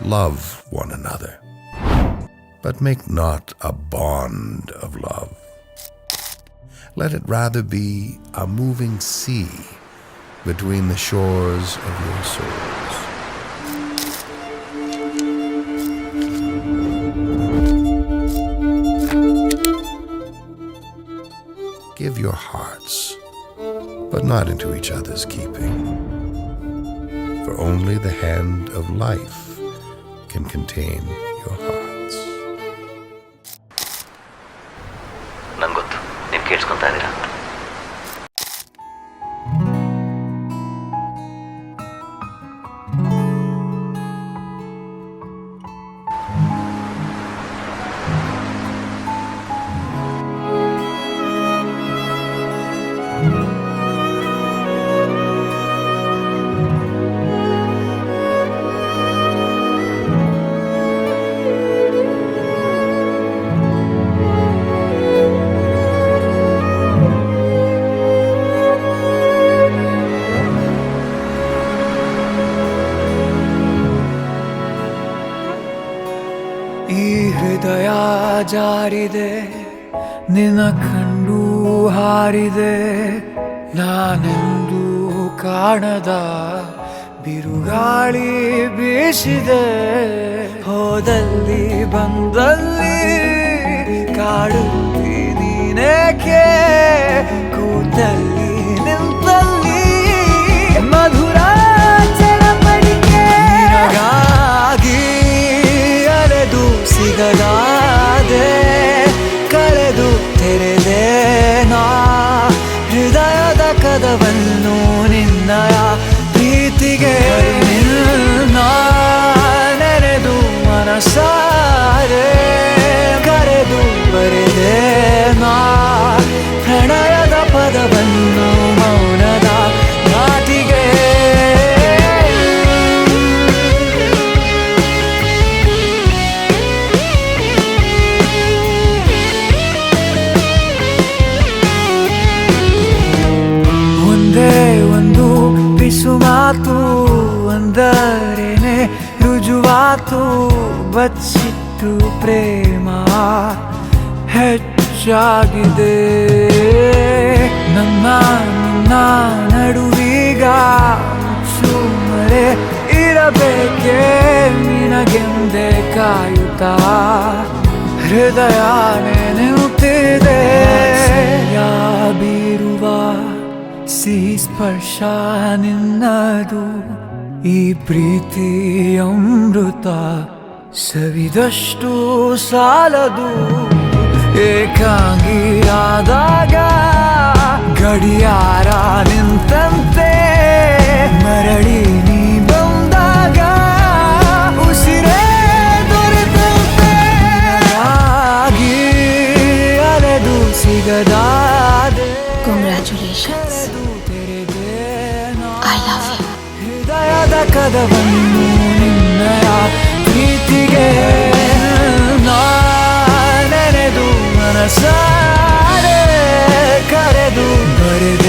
love one another, but make not a bond of love. Let it rather be a moving sea between the shores of your souls. Give your hearts, but not into each other's keeping, for only the hand of life can contain your hearts. ನಂಗೊತ್ತು ನೀವು ಕೇಳಿಸ್ಕೊಂತಾ ಇದ್ದೀರಾ ಅಂತ. ಈ ಹೃದಯ ಜಾರಿದೆ, ನಿನ್ನ ಕಂಡು ಹಾರಿದೆ, ನಾನೆಂದೂ ಕಾಣದ ಬಿರುಗಾಳಿ ಬೀಸಿದೆ. ಹೋದಲ್ಲಿ ಬಂದಲ್ಲಿ ಕಾಡುತ್ತಿ ನೀನೇಕೆ, ಕೂತಲ್ಲಿ ನಿಂತಲ್ಲಿ ಮಧುರ ಚಡಪಡಿಕೆ. ನಿನಗಾಗಿ ಅಲೆದು ಸಿಗಲಾದೆ, ಕಳೆದು ತೆರೆದೆ ನಾ ಹೃದಯದ ಕದವನ್ನು ನಿನ್ನಯ ಪ್ರೀತಿಗೆ. ನಿನ್ನ ನೆನೆದು ಮನಸಾರೆ ಕರೆದು ಬರೆದೆ ನಾ ಪ್ರಣಯದ ಪದವನ್ನು ಮೌನದ ನಾಟಿಗೆ. ಒಂದೇ ಒಂದು ಪಿಸು ಮಾತು ಅಂದರೇನೆ ರುಜುವಾತು, ಬಚ್ಚಿಟ್ಟು ಪ್ರೇಮ ಹೆಚ್ಚಾಗಿದೆ. ನನ್ನ ನಿನ್ನ ನಡುವೀಗ ಸುಮ್ಮನೆ ಇರಬೇಕೆ, ನಿನಗೆಂದೇ ಕಾಯುತ್ತಾ ಹೃದಯನೇ ನಿಂತಿದೆ. ಬೀರುವ ಸಿಹಿ ಸ್ಪರ್ಶ ನಿನ್ನದು, ಈ ಪ್ರೀತಿ ಅಮೃತ ಸವಿದಷ್ಟು ಸಾಲದು. ಏಕಾಂಗಿಯಾದಾಗ ಗಡಿಯಾರ ನಿಂತಂತೆ, ಮರಳಿ ನೀ ಬಂದಾಗ ಉಸಿರೇ ದೊರೆತಂತೆ. ಆಗಿ ಅಲೆದು ಸಿಗದಾದೆ. Congratulations. I love you. ಹೃದಯದ ಕದವನ್ನು ನಿನ್ನಯ ಪ್ರೀತಿಗೆ ನೆನೆದು ಮನಸಾರೆ ಕರೆದು ಬರೆದು